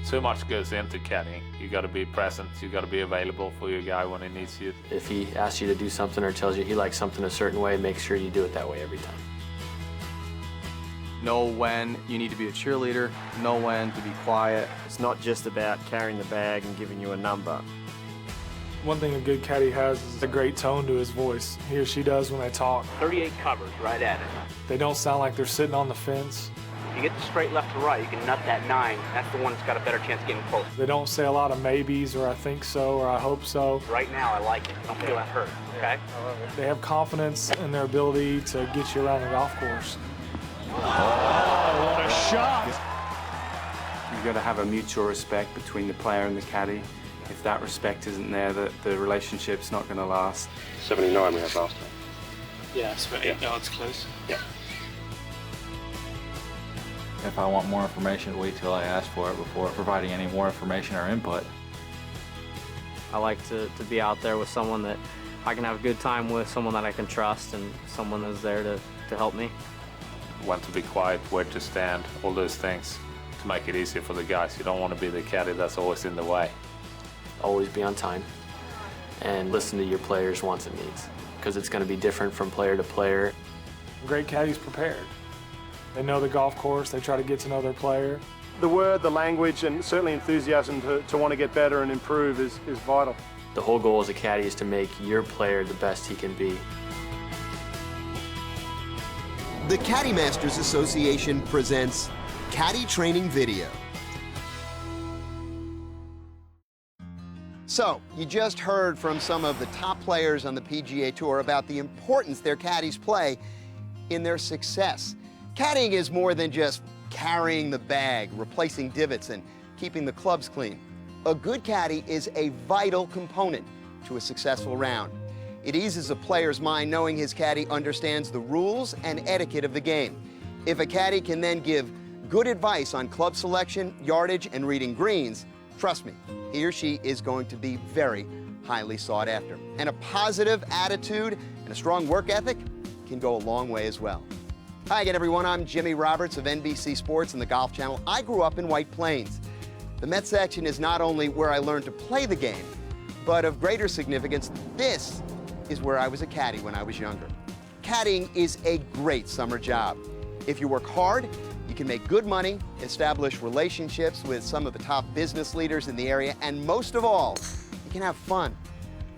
Too much goes into caddying. You got to be present. You got to be available for your guy when he needs you. If he asks you to do something or tells you he likes something a certain way, make sure you do it that way every time. Know when you need to be a cheerleader, know when to be quiet. It's not just about carrying the bag and giving you a number. One thing a good caddy has is a great tone to his voice. He or she does when they talk. 38 covers, right at it. They don't sound like they're sitting on the fence. If you get the straight left to right, you can nut that 9. That's the one that's got a better chance of getting close. They don't say a lot of maybes or I think so or I hope so. Right now, I like it. Don't feel that hurt, okay? They have confidence in their ability to get you around the golf course. Oh, what a shot! You've got to have a mutual respect between the player and the caddy. If that respect isn't there, the relationship's not going to last. 79 we had last time. Yeah, it's about 8 yards close. Yeah. If I want more information, wait till I ask for it before providing any more information or input. I like to be out there with someone that I can have a good time with, someone that I can trust, and someone that's there to help me. When to be quiet, where to stand, all those things to make it easier for the guys. You don't want to be the caddy that's always in the way. Always be on time and listen to your players' wants and needs because it's going to be different from player to player. A great caddy's prepared. They know the golf course, they try to get to know their player. The word, the language, and certainly enthusiasm to want to get better and improve is vital. The whole goal as a caddy is to make your player the best he can be. The Caddy Masters Association presents Caddy Training Video. So, you just heard from some of the top players on the PGA Tour about the importance their caddies play in their success. Caddying is more than just carrying the bag, replacing divots, and keeping the clubs clean. A good caddy is a vital component to a successful round. It eases a player's mind knowing his caddy understands the rules and etiquette of the game. If a caddy can then give good advice on club selection, yardage, and reading greens, trust me, he or she is going to be very highly sought after. And a positive attitude and a strong work ethic can go a long way as well. Hi again, everyone. I'm Jimmy Roberts of NBC Sports and the Golf Channel. I grew up in White Plains. The Met section is not only where I learned to play the game, but of greater significance, this is where I was a caddy when I was younger. Caddying is a great summer job. If you work hard, you can make good money, establish relationships with some of the top business leaders in the area, and most of all, you can have fun.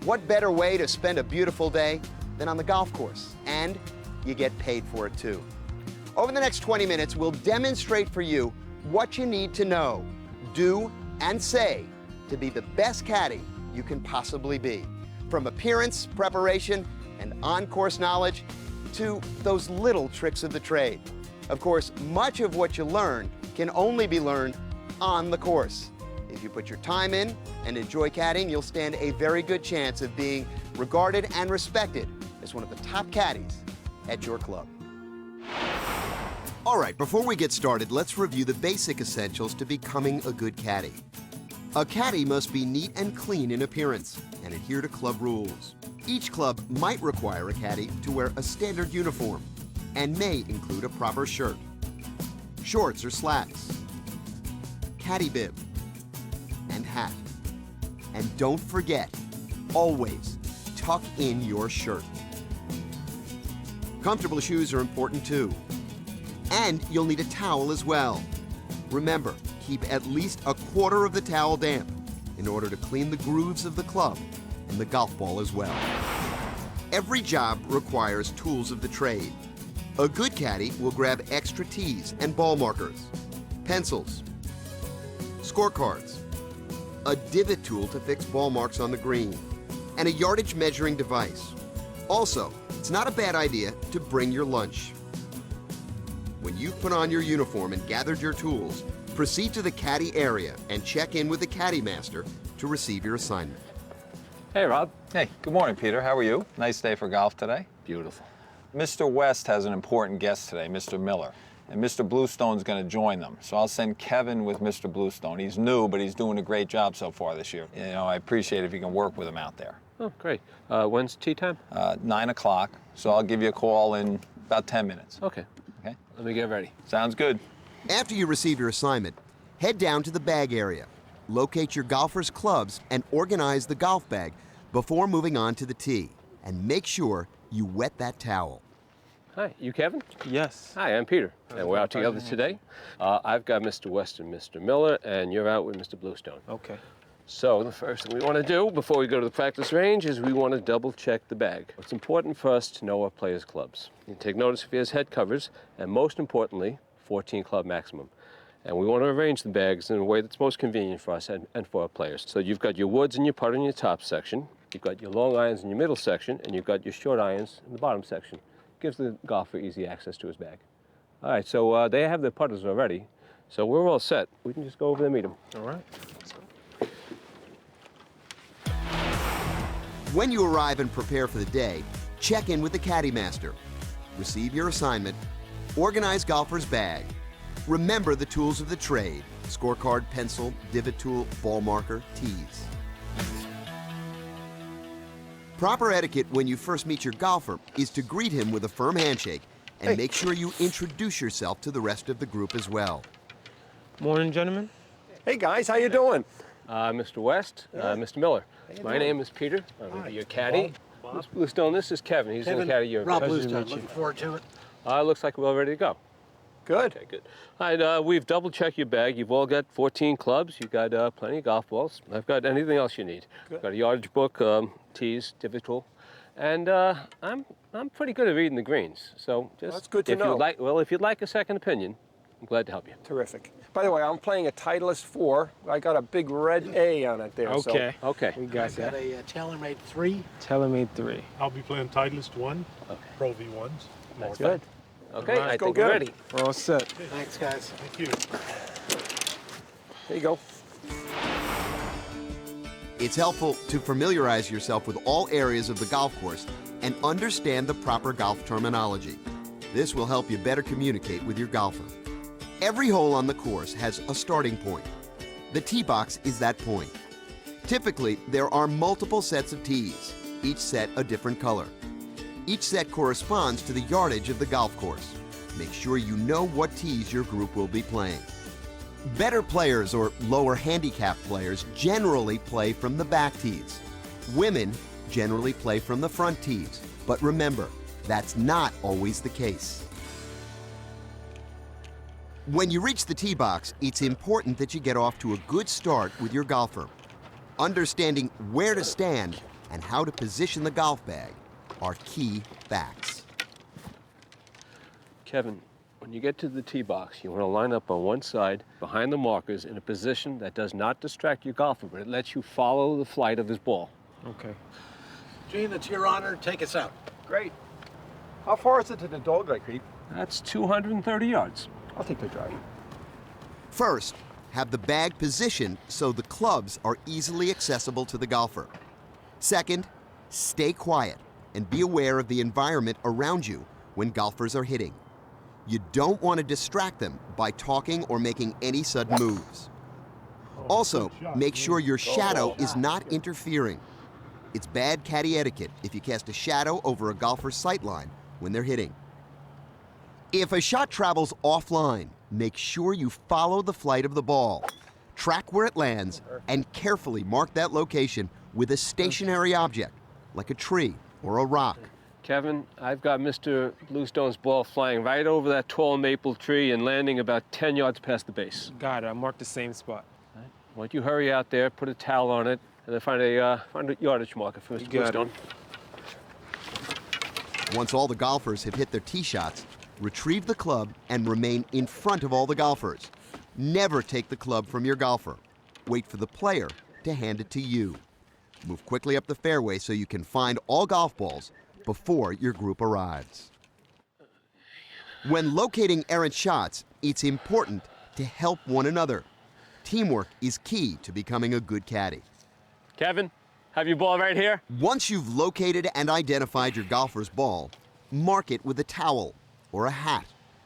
What better way to spend a beautiful day than on the golf course? And you get paid for it too. Over the next 20 minutes, we'll demonstrate for you what you need to know, do, and say to be the best caddy you can possibly be. From appearance, preparation, and on-course knowledge to those little tricks of the trade. Of course, much of what you learn can only be learned on the course. If you put your time in and enjoy caddying, you'll stand a very good chance of being regarded and respected as one of the top caddies at your club. All right, before we get started, let's review the basic essentials to becoming a good caddy. A caddy must be neat and clean in appearance and adhere to club rules. Each club might require a caddy to wear a standard uniform and may include a proper shirt, shorts or slacks, caddy bib, and hat. And don't forget, always tuck in your shirt. Comfortable shoes are important too. And you'll need a towel as well. Remember, keep at least a quarter of the towel damp in order to clean the grooves of the club and the golf ball as well. Every job requires tools of the trade. A good caddy will grab extra tees and ball markers, pencils, scorecards, a divot tool to fix ball marks on the green, and a yardage measuring device. Also, it's not a bad idea to bring your lunch. When you've put on your uniform and gathered your tools, proceed to the caddy area and check in with the caddy master to receive your assignment. Hey, Rob. Hey, good morning, Peter. How are you? Nice day for golf today. Beautiful. Mr. West has an important guest today, Mr. Miller, and Mr. Bluestone's going to join them. So I'll send Kevin with Mr. Bluestone. He's new, but he's doing a great job so far this year. You know, I appreciate if you can work with him out there. Oh, great. When's tea time? 9 o'clock, so I'll give you a call in about 10 minutes. Okay. Okay? Let me get ready. Sounds good. After you receive your assignment, Head down to the bag area. Locate your golfer's clubs and organize the golf bag before moving on to the tee. And make sure you wet that towel. Hi, you Kevin? Yes. Hi, I'm Peter, and we're out together today. I've got Mr. West and Mr. Miller, and you're out with Mr. Bluestone. Okay. So the first thing we want to do before we go to the practice range is we want to double check the bag. It's important for us to know our player's clubs. You take notice if he has head covers, and most importantly, 14 club maximum. And we want to arrange the bags in a way that's most convenient for us and for our players. So you've got your woods and your putter in your top section, you've got your long irons in your middle section, and you've got your short irons in the bottom section. Gives the golfer easy access to his bag. All right, so they have their putters already, so we're all set. We can just go over there and meet them. All right. When you arrive and prepare for the day, check in with the Caddy Master. Receive your assignment. Organize golfer's bag. Remember the tools of the trade: scorecard, pencil, divot tool, ball marker, tees. Proper etiquette when you first meet your golfer is to greet him with a firm handshake and make sure you introduce yourself to the rest of the group as well. Morning, gentlemen. Hey guys, how you doing? Mr. West, Mr. Miller. My name is Peter. I'm your caddy. Mr. Bluestone, this is Kevin. He's in the caddy. Rob Bluestone. Looking forward to it. Looks like we're all ready to go. Good. Okay, good. All right, we've double-checked your bag. You've all got 14 clubs. You've got plenty of golf balls. I've got anything else you need. Good. Got a yardage book, tees, divot tool, and I'm pretty good at reading the greens. So just That's good to if know. you'd like, well, if you'd like a second opinion, I'm glad to help you. Terrific. By the way, I'm playing a Titleist 4. I got a big red A on it there. Okay. So. Okay. We got that. a TaylorMade 3. TaylorMade 3. I'll be playing Titleist 1, Okay. Pro V1s. That's Good. Okay, All right, I go think get we're it. ready. We're all set. Thanks, guys. Thank you. There you go. It's helpful to familiarize yourself with all areas of the golf course and understand the proper golf terminology. This will help you better communicate with your golfer. Every hole on the course has a starting point. The tee box is that point. Typically, there are multiple sets of tees, each set a different color. Each set corresponds to the yardage of the golf course. Make sure you know what tees your group will be playing. Better players or lower handicap players generally play from the back tees. Women generally play from the front tees, but remember, that's not always the case. When you reach the tee box, it's important that you get off to a good start with your golfer. Understanding where to stand and how to position the golf bag are key facts. Kevin, when you get to the tee box, you want to line up on one side behind the markers in a position that does not distract your golfer, but it lets you follow the flight of his ball. Okay. Gene, it's your honor. Take us out. Great. How far is it to the dog-leg creep? That's 230 yards. I'll take the drive. First, have the bag positioned so the clubs are easily accessible to the golfer. Second, stay quiet and be aware of the environment around you when golfers are hitting. You don't want to distract them by talking or making any sudden moves. Also, make sure your shadow is not interfering. It's bad caddy etiquette if you cast a shadow over a golfer's sightline when they're hitting. If a shot travels offline, make sure you follow the flight of the ball. Track where it lands and carefully mark that location with a stationary object, like a tree or a rock. Kevin, I've got Mr. Bluestone's ball flying right over that tall maple tree and landing about 10 yards past the base. Got it. I marked the same spot. Why don't you hurry out there, put a towel on it, and then find a yardage marker for Mr. Bluestone. Once all the golfers have hit their tee shots, retrieve the club and remain in front of all the golfers. Never take the club from your golfer. Wait for the player to hand it to you. Move quickly up the fairway so you can find all golf balls before your group arrives. When locating errant shots, it's important to help one another. Teamwork is key to becoming a good caddy. Kevin, have your ball right here? Once you've located and identified your golfer's ball, mark it with a towel or a hat.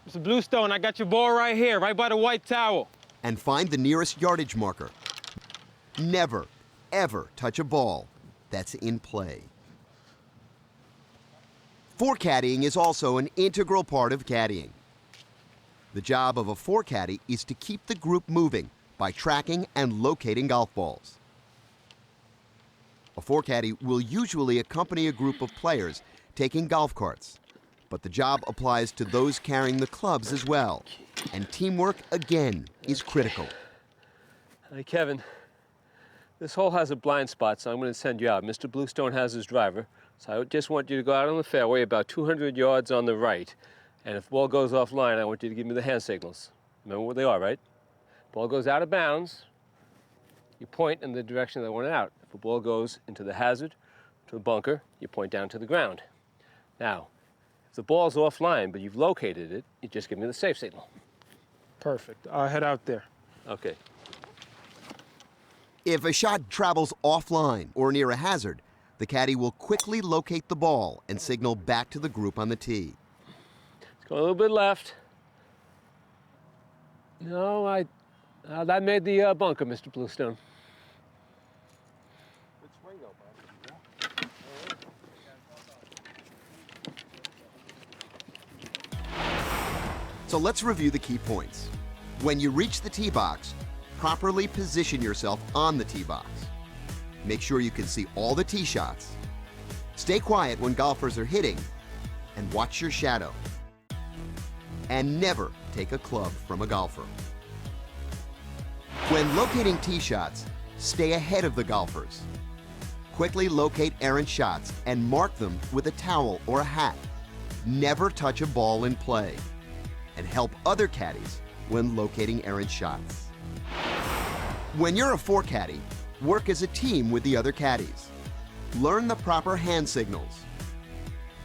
Mr. Bluestone, I got your ball right here, right by the white towel. And find the nearest yardage marker. Never, ever touch a ball that's in play. Forecaddying is also an integral part of caddying. The job of a forecaddy is to keep the group moving by tracking and locating golf balls. A forecaddy will usually accompany a group of players taking golf carts, but the job applies to those carrying the clubs as well, and teamwork again is critical. Hi, Kevin. This hole has a blind spot, so I'm going to send you out. Mr. Bluestone has his driver, so I just want you to go out on the fairway about 200 yards on the right, and if the ball goes offline, I want you to give me the hand signals. Remember what they are, right? Ball goes out of bounds, you point in the direction that I want it out. If the ball goes into the hazard, to the bunker, you point down to the ground. Now, if the ball's offline, but you've located it, you just give me the safe signal. Perfect. I'll head out there. Okay. If a shot travels offline or near a hazard, the caddy will quickly locate the ball and signal back to the group on the tee. It's going a little bit left. No, that made the bunker, Mr. Bluestone. So let's review the key points. When you reach the tee box, properly position yourself on the tee box. Make sure you can see all the tee shots. Stay quiet when golfers are hitting, and watch your shadow. And never take a club from a golfer. When locating tee shots, stay ahead of the golfers. Quickly locate errant shots and mark them with a towel or a hat. Never touch a ball in play. And help other caddies when locating errant shots. When you're a forecaddy, work as a team with the other caddies. Learn the proper hand signals.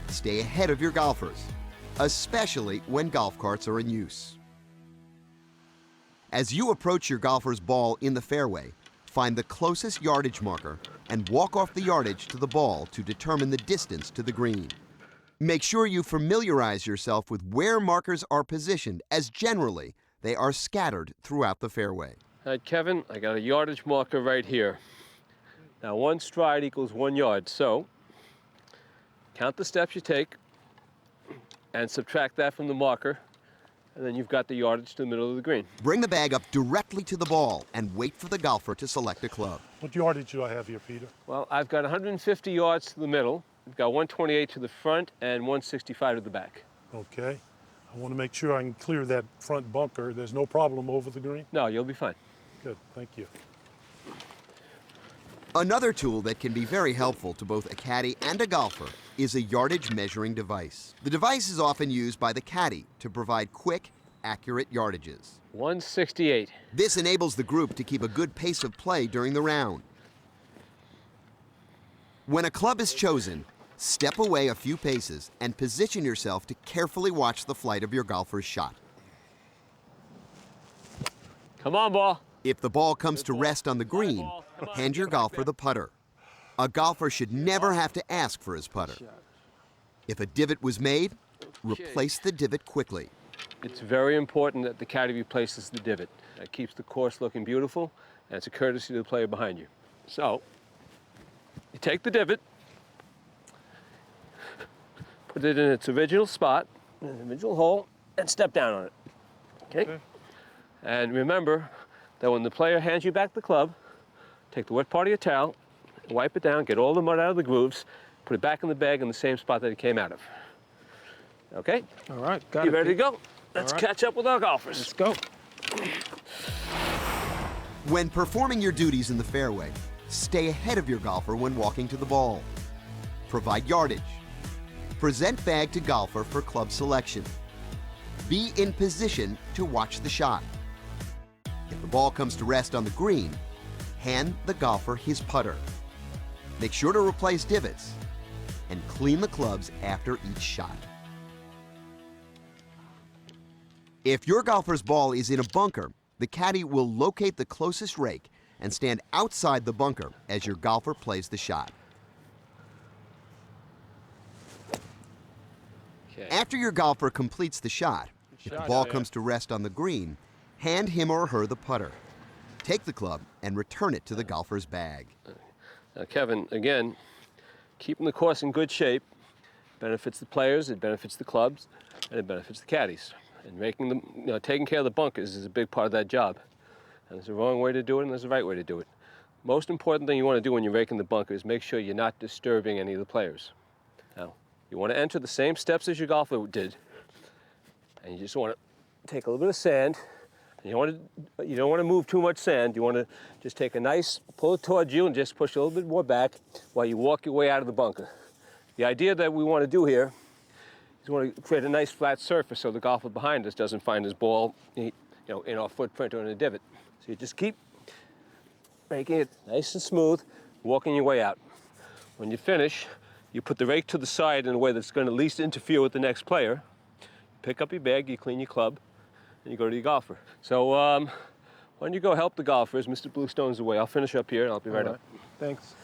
Stay ahead of your golfers, especially when golf carts are in use. As you approach your golfer's ball in the fairway, find the closest yardage marker and walk off the yardage to the ball to determine the distance to the green. Make sure you familiarize yourself with where markers are positioned, as generally they are scattered throughout the fairway. All right, Kevin, I got a yardage marker right here. Now, 1 stride equals 1 yard, so count the steps you take and subtract that from the marker, and then you've got the yardage to the middle of the green. Bring the bag up directly to the ball and wait for the golfer to select a club. What yardage do I have here, Peter? Well, I've got 150 yards to the middle. I've got 128 to the front and 165 to the back. Okay. I want to make sure I can clear that front bunker. There's no problem over the green? No, you'll be fine. Good, thank you. Another tool that can be very helpful to both a caddy and a golfer is a yardage measuring device. The device is often used by the caddy to provide quick, accurate yardages. 168. This enables the group to keep a good pace of play during the round. When a club is chosen, step away a few paces and position yourself to carefully watch the flight of your golfer's shot. Come on, ball. If the ball comes to rest on the green, hand your golfer the putter. A golfer should never have to ask for his putter. If a divot was made, replace the divot quickly. It's very important that the caddy replaces the divot. That keeps the course looking beautiful, and it's a courtesy to the player behind you. So, you take the divot, put it in its original spot, in the original hole, and step down on it. Okay? And remember that when the player hands you back the club, take the wet part of your towel, wipe it down, get all the mud out of the grooves, put it back in the bag in the same spot that it came out of. Okay? All right, got it. You ready to go? Let's catch up with our golfers. Let's go. When performing your duties in the fairway, stay ahead of your golfer when walking to the ball. Provide yardage. Present bag to golfer for club selection. Be in position to watch the shot. If the ball comes to rest on the green, hand the golfer his putter. Make sure to replace divots and clean the clubs after each shot. If your golfer's ball is in a bunker, the caddy will locate the closest rake and stand outside the bunker as your golfer plays the shot. Okay. After your golfer completes the shot, if the ball comes to rest on the green, hand him or her the putter. Take the club and return it to the golfer's bag. Now, Kevin, again, keeping the course in good shape benefits the players, it benefits the clubs, and it benefits the caddies. And making them, taking care of the bunkers is a big part of that job. And there's a wrong way to do it and there's a right way to do it. Most important thing you want to do when you're raking the bunker is make sure you're not disturbing any of the players. Now, you want to enter the same steps as your golfer did. And you just want to take a little bit of sand. And you don't want to move too much sand. You want to just take a nice, pull it towards you and just push a little bit more back while you walk your way out of the bunker. The idea that we want to do here is we want to create a nice flat surface so the golfer behind us doesn't find his ball in our footprint or in a divot. So you just keep making it nice and smooth, walking your way out. When you finish, you put the rake to the side in a way that's going to least interfere with the next player. You pick up your bag, you clean your club, and you go to your golfer. So why don't you go help the golfers? Mr. Bluestone's away. I'll finish up here and I'll be right up. Thanks.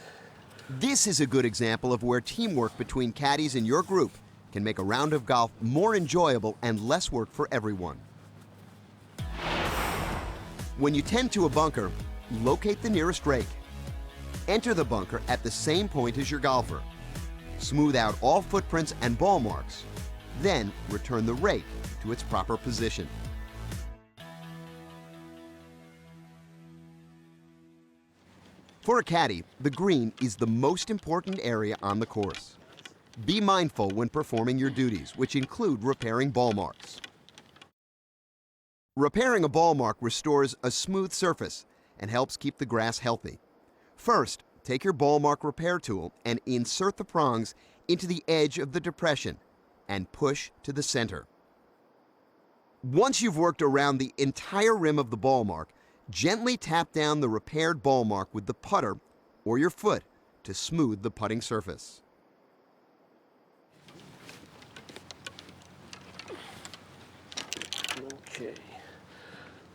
This is a good example of where teamwork between caddies in your group can make a round of golf more enjoyable and less work for everyone. When you tend to a bunker, locate the nearest rake. Enter the bunker at the same point as your golfer. Smooth out all footprints and ball marks. Then return the rake to its proper position. For a caddy, the green is the most important area on the course. Be mindful when performing your duties, which include repairing ball marks. Repairing a ball mark restores a smooth surface and helps keep the grass healthy. First, take your ball mark repair tool and insert the prongs into the edge of the depression and push to the center. Once you've worked around the entire rim of the ball mark, gently tap down the repaired ball mark with the putter or your foot to smooth the putting surface. Okay.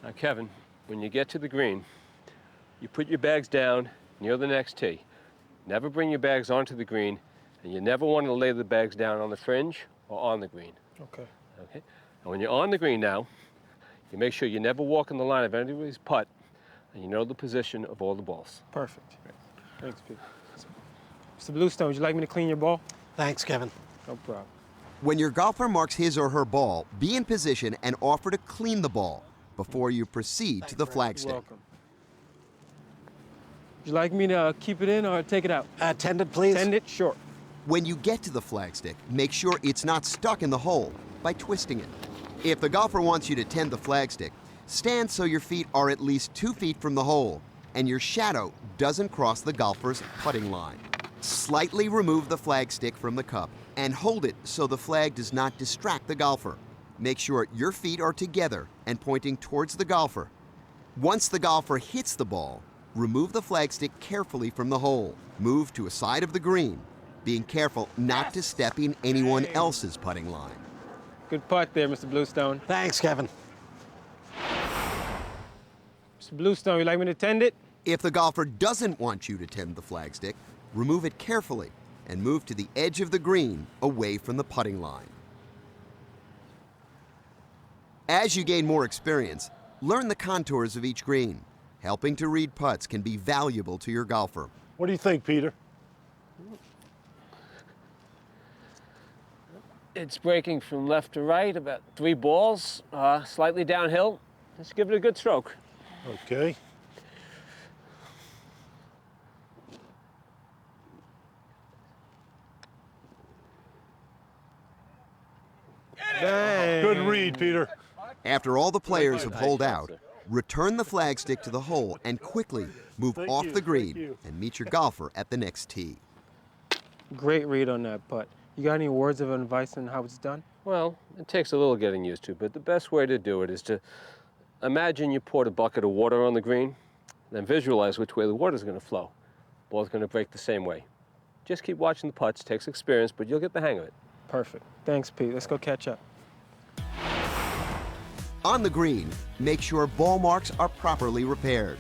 Now, Kevin, when you get to the green, you put your bags down near the next tee. Never bring your bags onto the green, and you never want to lay the bags down on the fringe or on the green. Okay. Okay? And when you're on the green now, you make sure you never walk in the line of anybody's putt, and you know the position of all the balls. Perfect. Thanks, Pete. Mr. Bluestone, would you like me to clean your ball? Thanks, Kevin. No problem. When your golfer marks his or her ball, be in position and offer to clean the ball before you proceed to the flagstick. You're welcome. Would you like me to keep it in or take it out? Tend it, please. Tend it, sure. When you get to the flagstick, make sure it's not stuck in the hole by twisting it. If the golfer wants you to tend the flagstick, stand so your feet are at least 2 feet from the hole and your shadow doesn't cross the golfer's putting line. Slightly remove the flagstick from the cup and hold it so the flag does not distract the golfer. Make sure your feet are together and pointing towards the golfer. Once the golfer hits the ball, remove the flagstick carefully from the hole. Move to a side of the green, being careful not to step in anyone else's putting line. Good putt there, Mr. Bluestone. Thanks, Kevin. Mr. Bluestone, you like me to tend it? If the golfer doesn't want you to tend the flagstick, remove it carefully and move to the edge of the green away from the putting line. As you gain more experience, learn the contours of each green. Helping to read putts can be valuable to your golfer. What do you think, Peter? It's breaking from left to right, about 3 balls, slightly downhill. Let's give it a good stroke. Okay. Dang. Good read, Peter. After all the players have holed out, return the flagstick to the hole and quickly move off the green and meet your golfer at the next tee. Great read on that putt. You got any words of advice on how it's done? Well, it takes a little getting used to, but the best way to do it is to imagine you poured a bucket of water on the green, then visualize which way the water's going to flow. Ball's going to break the same way. Just keep watching the putts. Takes experience, but you'll get the hang of it. Perfect. Thanks, Pete. Let's go catch up. On the green, make sure ball marks are properly repaired.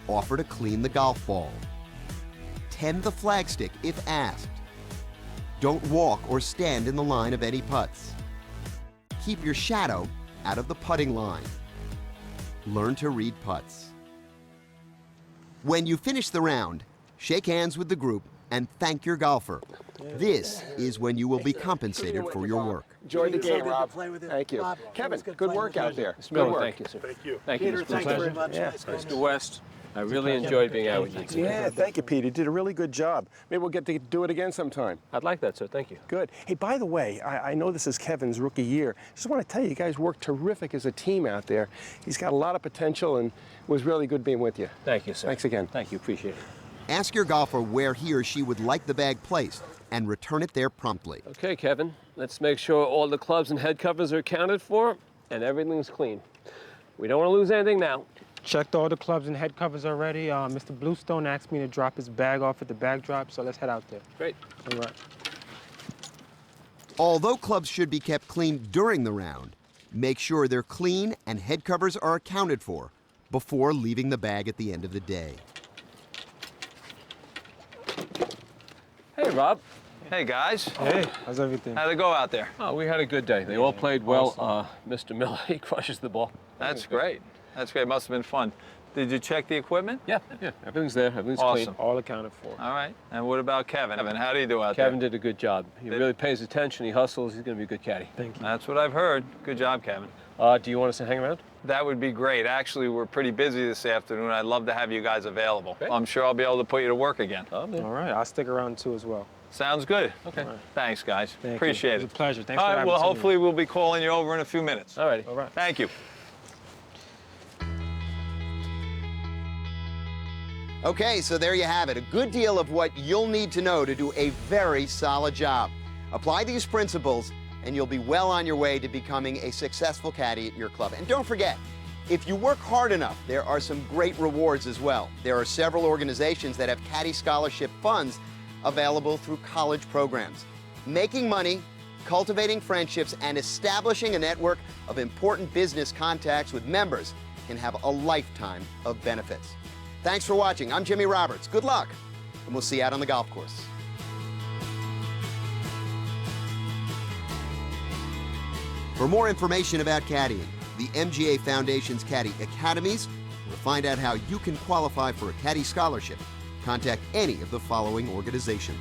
Offer to clean the golf ball. Tend the flagstick if asked. Don't walk or stand in the line of any putts. Keep your shadow out of the putting line. Learn to read putts. When you finish the round, shake hands with the group and thank your golfer. This is when you will be compensated for your work. Enjoy the game, Rob. play with you. Thank you. Bob, Kevin, good good playing work with you. out there. Mr. Good Miller, work. thank you, sir. Thank you. Thank you, Peter, Mr. thanks Pleasure. very much. Yeah. Nice playing. Mr. West, I really enjoyed being out with you. Yeah, thank you, Pete. You did a really good job. Maybe we'll get to do it again sometime. I'd like that, sir. Thank you. Good. Hey, by the way, I know this is Kevin's rookie year. Just want to tell you, you guys worked terrific as a team out there. He's got a lot of potential and it was really good being with you. Thank you, sir. Thanks again. Thank you. Appreciate it. Ask your golfer where he or she would like the bag placed and return it there promptly. Okay, Kevin, let's make sure all the clubs and head covers are accounted for and everything's clean. We don't want to lose anything now. Checked all the clubs and head covers already. Mr. Bluestone asked me to drop his bag off at the bag drop, so let's head out there. Great. All right. Although clubs should be kept clean during the round, make sure they're clean and head covers are accounted for before leaving the bag at the end of the day. Hey, Rob. Hey, guys. Hey, how's everything? How'd it go out there? Oh, we had a good day. They all played well. Mr. Miller, he crushes the ball. That's great. That's great. Must have been fun. Did you check the equipment? Yeah. Everything's there. Everything's Awesome. clean. All accounted for. All right. And what about Kevin? Kevin, how do you do out Kevin there? did a good job. He really pays attention. He hustles. He's going to be a good caddy. Thank you. That's what I've heard. Good job, Kevin. Do you want us to hang around? That would be great. Actually, we're pretty busy this afternoon. I'd love to have you guys available. Great. I'm sure I'll be able to put you to work again. Oh, man. All right, I'll stick around too as well. Sounds good. Okay. All right. Thanks, guys. Thank Appreciate you. it. It was a pleasure. Thanks All for right, having well, me. hopefully we'll be calling you over in a few minutes. All righty. All right. Thank you. Okay, so there you have it. A good deal of what you'll need to know to do a very solid job. Apply these principles and you'll be well on your way to becoming a successful caddy at your club. And don't forget, if you work hard enough, there are some great rewards as well. There are several organizations that have caddy scholarship funds available through college programs. Making money, cultivating friendships, and establishing a network of important business contacts with members can have a lifetime of benefits. Thanks for watching. I'm Jimmy Roberts. Good luck, and we'll see you out on the golf course. For more information about caddying, the MGA Foundation's Caddy Academies, or to find out how you can qualify for a caddy scholarship, contact any of the following organizations.